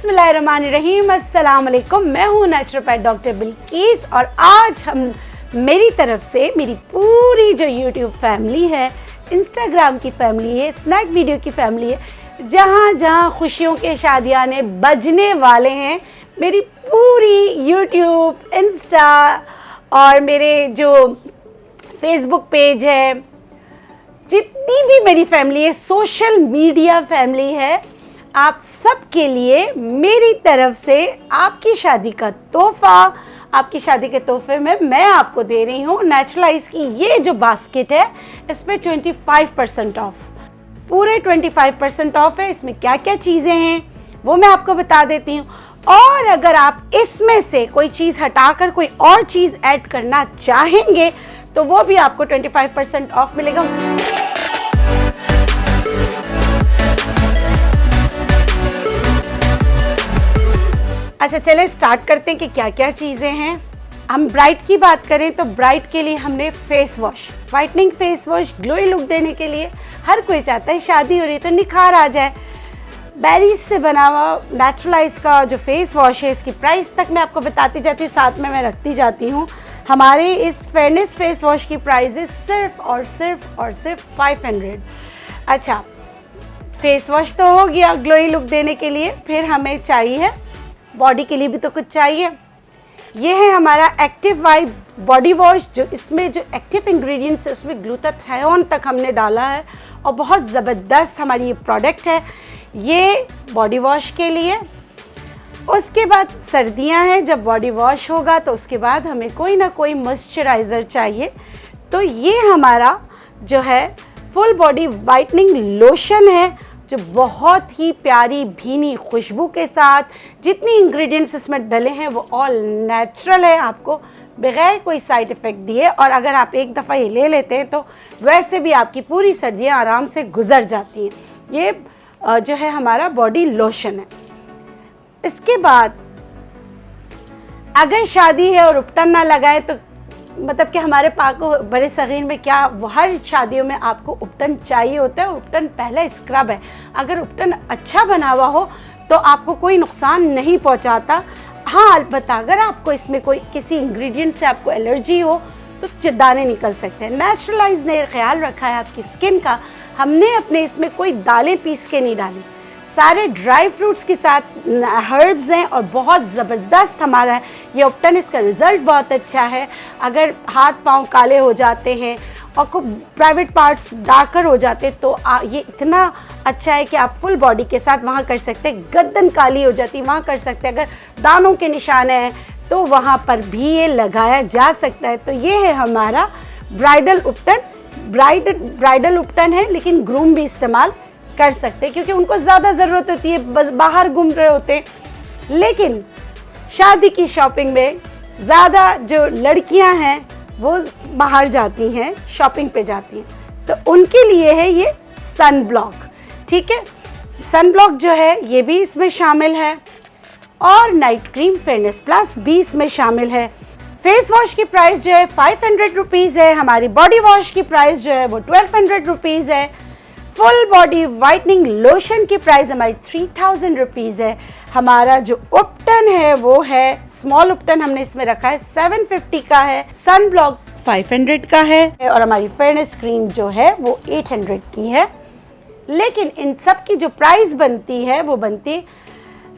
बिस्मिल्लाहिर्रहमानिर्रहीम, अस्सलाम वालेकुम। मैं हूँ नेचुरोपैथ डॉक्टर बिल्कीस और आज हम मेरी तरफ से मेरी पूरी जो यूट्यूब फैमिली है, इंस्टाग्राम की फैमिली है, स्नैक वीडियो की फैमिली है, जहाँ जहाँ खुशियों के शादियाने बजने वाले हैं, मेरी पूरी यूट्यूब, इंस्टा और मेरे जो फेसबुक पेज है, जितनी भी मेरी फैमिली है, सोशल मीडिया फैमिली है, आप सब के लिए मेरी तरफ से आपकी शादी का तोहफा, आपकी शादी के तोहफे में मैं आपको दे रही हूँ नेचुरलाइज की ये जो बास्केट है, इसमें 25% ऑफ, पूरे 25% ऑफ है। इसमें क्या क्या चीज़ें हैं वो मैं आपको बता देती हूँ, और अगर आप इसमें से कोई चीज़ हटाकर कोई और चीज़ ऐड करना चाहेंगे तो वो भी आपको 25% ऑफ मिलेगा। अच्छा, चलें स्टार्ट करते हैं कि क्या क्या चीज़ें हैं। हम ब्राइड की बात करें तो ब्राइड के लिए हमने face wash, whitening face wash, glowy look देने के लिए हर कोई चाहता है शादी हो रही तो निखार आ जाए। बेरीज से बना हुआ नेचुरलाइज का जो फेस वॉश है, इसकी प्राइस तक मैं आपको बताती जाती हूँ, साथ में मैं रखती जाती हूँ। हमारे इस फेयरनेस फेस वॉश की प्राइस है सिर्फ और सिर्फ 500। अच्छा, फेस वॉश तो हो गया ग्लोई लुक देने के लिए, फिर हमें चाहिए बॉडी के लिए भी तो कुछ चाहिए। ये है हमारा एक्टिव वाइब बॉडी वॉश, जो इसमें जो एक्टिव इंग्रेडिएंट्स है उसमें ग्लूटाथियोन तक हमने डाला है और बहुत ज़बरदस्त हमारी ये प्रोडक्ट है, ये बॉडी वॉश के लिए। उसके बाद सर्दियां हैं, जब बॉडी वॉश होगा तो उसके बाद हमें कोई ना कोई मॉइस्चराइज़र चाहिए, तो ये हमारा जो है फुल बॉडी वाइटनिंग लोशन है, जो बहुत ही प्यारी भीनी खुशबू के साथ, जितनी इंग्रेडिएंट्स इसमें डले हैं वो ऑल नेचुरल है, आपको बगैर कोई साइड इफ़ेक्ट दिए, और अगर आप एक दफ़ा ये ले लेते हैं तो वैसे भी आपकी पूरी सर्दियाँ आराम से गुजर जाती हैं। ये जो है हमारा बॉडी लोशन है। इसके बाद अगर शादी है और उपटन ना लगाए तो मतलब कि हमारे पाक बड़े सगीर में क्या हर शादियों में आपको उपटन चाहिए होता है। उपटन पहला स्क्रब है, अगर उपटन अच्छा बना हुआ हो तो आपको कोई नुकसान नहीं पहुंचाता। हाँ, अलबत्ता अगर आपको इसमें कोई किसी इंग्रेडिएंट से आपको एलर्जी हो तो दाने निकल सकते हैं। नेचुरलाइज ने ख्याल रखा है आपकी स्किन का, हमने अपने इसमें कोई दालें पीस के नहीं डाली, सारे ड्राई फ्रूट्स के साथ हर्ब्स हैं और बहुत ज़बरदस्त हमारा है ये उपटन। इसका रिज़ल्ट बहुत अच्छा है। अगर हाथ पांव काले हो जाते हैं और को प्राइवेट पार्ट्स डार्कर हो जाते तो ये इतना अच्छा है कि आप फुल बॉडी के साथ वहाँ कर सकते हैं। गर्दन काली हो जाती वहाँ कर सकते हैं, अगर दानों के निशान हैं तो वहाँ पर भी ये लगाया जा सकता है। तो ये है हमारा ब्राइडल उपटन। ब्राइडल उपटन है, लेकिन ग्रूम भी इस्तेमाल कर सकते हैं क्योंकि उनको ज़्यादा ज़रूरत होती है, बस बाहर घूम रहे होते हैं। लेकिन शादी की शॉपिंग में ज़्यादा जो लड़कियां हैं वो बाहर जाती हैं, शॉपिंग पे जाती हैं, तो उनके लिए है ये सन ब्लॉक। ठीक है, सन ब्लॉक जो है ये भी इसमें शामिल है, और नाइट क्रीम फेयरनेस प्लस भी इसमें शामिल है। फेस वॉश की प्राइस जो है 500 रुपीज़ है, हमारी बॉडी वॉश की प्राइस जो है वो 1200 रुपीज़ है, फुल बॉडी वाइटनिंग लोशन की प्राइस हमारी 3000 रुपीज़ है। हमारा जो उपटन है वो है स्मॉल उपटन, हमने इसमें रखा है 750 का है, सन ब्लॉक 500 का है, और हमारी फेयरनेस क्रीम जो है वो 800 की है। लेकिन इन सब की जो प्राइस बनती है वो बनती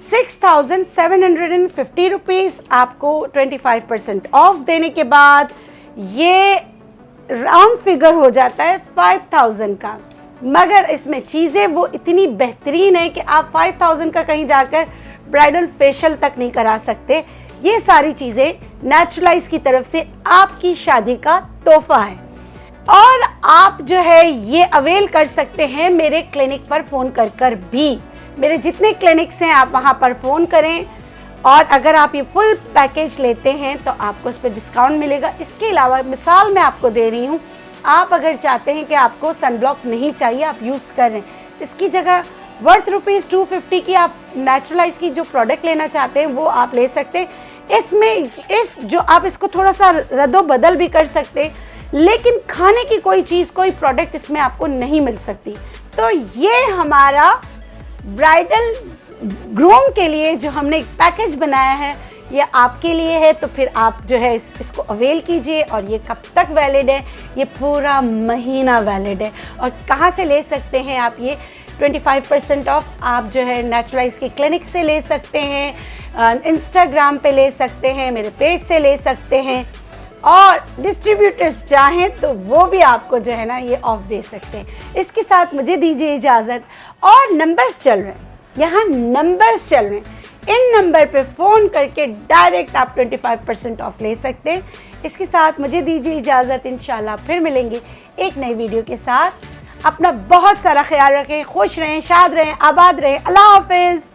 6750 रुपीज़। आपको 25% ऑफ देने के बाद ये राउंड फिगर हो जाता है 5000 का। मगर इसमें चीज़ें वो इतनी बेहतरीन है कि आप 5000 का कहीं जाकर ब्राइडल फेशियल तक नहीं करा सकते। ये सारी चीज़ें नेचुरलाइज की तरफ से आपकी शादी का तोहफा है, और आप जो है ये अवेल कर सकते हैं मेरे क्लिनिक पर फ़ोन कर भी। मेरे जितने क्लिनिक्स हैं आप वहाँ पर फ़ोन करें, और अगर आप ये फुल पैकेज लेते हैं तो आपको उस पर डिस्काउंट मिलेगा। इसके अलावा मिसाल मैं आपको दे रही हूँ, आप अगर चाहते हैं कि आपको सनब्लॉक नहीं चाहिए, आप यूज़ कर रहे हैं, इसकी जगह वर्थ रुपीज़ 250 की आप नेचुरलाइज की जो प्रोडक्ट लेना चाहते हैं वो आप ले सकते हैं। इसमें जो आप इसको थोड़ा सा रद्दो बदल भी कर सकते हैं, लेकिन खाने की कोई चीज़, कोई प्रोडक्ट इसमें आपको नहीं मिल सकती। तो ये हमारा ब्राइडल ग्रूम के लिए जो हमने एक पैकेज बनाया है ये आपके लिए है, तो फिर आप जो है इसको अवेल कीजिए। और ये कब तक वैलिड है? ये पूरा महीना वैलिड है। और कहाँ से ले सकते हैं आप ये 25% ऑफ? आप जो है नेचुरलाइज के क्लिनिक से ले सकते हैं, इंस्टाग्राम पे ले सकते हैं, मेरे पेज से ले सकते हैं, और डिस्ट्रीब्यूटर्स चाहें तो वो भी आपको जो है ना ये ऑफ दे सकते हैं। इसके साथ मुझे दीजिए इजाज़त। और नंबर्स चल रहे हैं, यहाँ नंबर्स चल रहे हैं, इन नंबर पे फ़ोन करके डायरेक्ट आप 25% ऑफ ले सकते हैं। इसके साथ मुझे दीजिए इजाज़त। इंशाल्लाह फिर मिलेंगे एक नई वीडियो के साथ। अपना बहुत सारा ख्याल रखें, खुश रहें, शाद रहें, आबाद रहें। अल्लाह हाफ़िज़।